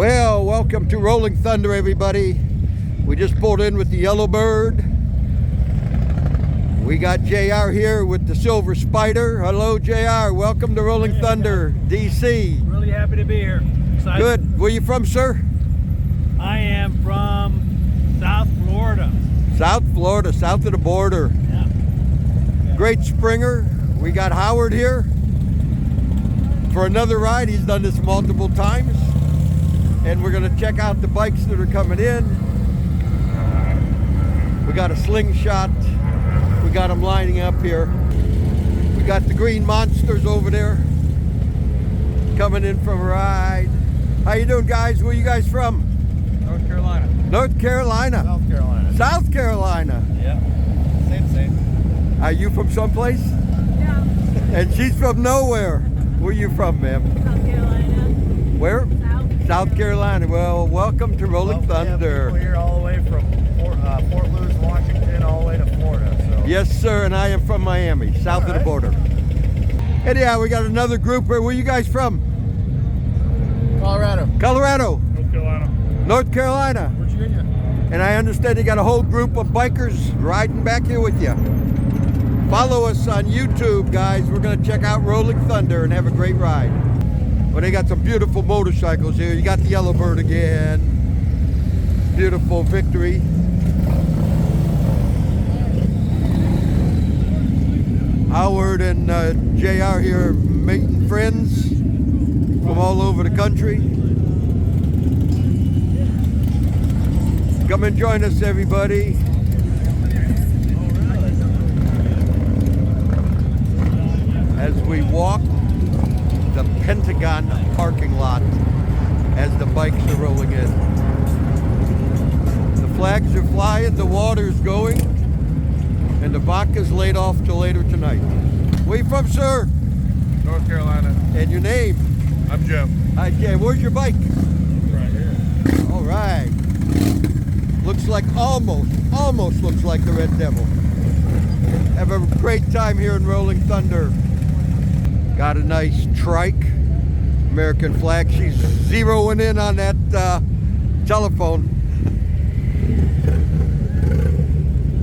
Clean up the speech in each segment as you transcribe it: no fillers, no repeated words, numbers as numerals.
Well, welcome to Rolling Thunder, everybody. We just pulled in with the Yellowbird. We got JR here with the Silver Spider. Hello, JR. Welcome to Rolling Thunder, DC. Really happy to be here. Excited. Good. Where you from, sir? I am from South Florida. South Florida, south of the border. Yeah. Great Springer. We got Howard here for another ride. He's done this multiple times. And we're gonna check out the bikes that are coming in. We got a slingshot. We got them lining up here. We got the green monsters over there coming in from a ride. How you doing, guys? Where you guys from? North Carolina. North Carolina. South Carolina. South Carolina. Yeah. Same. Are you from someplace? Yeah, And she's from nowhere. Where you from, ma'am? South Carolina. Where? South Carolina. Well, welcome to Rolling Thunder. People here all the way from Fort Lewis, Washington, all the way to Florida. So. Yes, sir, and I am from Miami, south of the border. Anyhow, we got another group here. Where you guys from? Colorado. Colorado. North Carolina. North Carolina. Virginia. And I understand you got a whole group of bikers riding back here with you. Follow us on YouTube, guys. We're going to check out Rolling Thunder and have a great ride. Well, they got some beautiful motorcycles here. You got the Yellowbird again. Beautiful Victory. Howard and JR here making friends from all over the country. Come and join us, everybody. As we walk the Pentagon parking lot as the bikes are rolling in. The flags are flying, the water's going, and the vodka's laid off till later tonight. Where you from, sir? North Carolina. And your name? I'm Jeff. Hi, Jay. Where's your bike? Right here. All right. Looks like almost looks like the Red Devil. Have a great time here in Rolling Thunder. Got a nice trike, American flag. She's zeroing in on that telephone.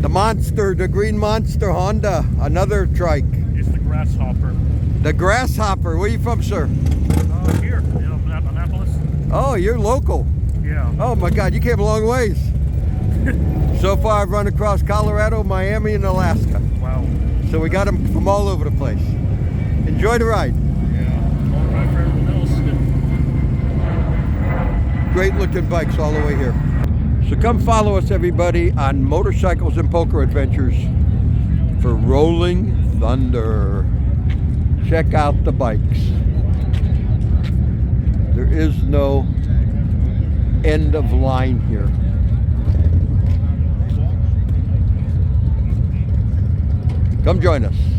The monster, the green monster Honda, another trike. It's the Grasshopper. The Grasshopper. Where you from, sir? Here, Annapolis. Oh, you're local. Yeah. Oh my God, you came a long ways. So far, I've run across Colorado, Miami, and Alaska. Wow. So we got them from all over the place. Enjoy the ride. Yeah. All right for everyone else. Great looking bikes all the way here. So come follow us, everybody, on Motorcycles and Poker Adventures for Rolling Thunder. Check out the bikes. There is no end of line here. Come join us.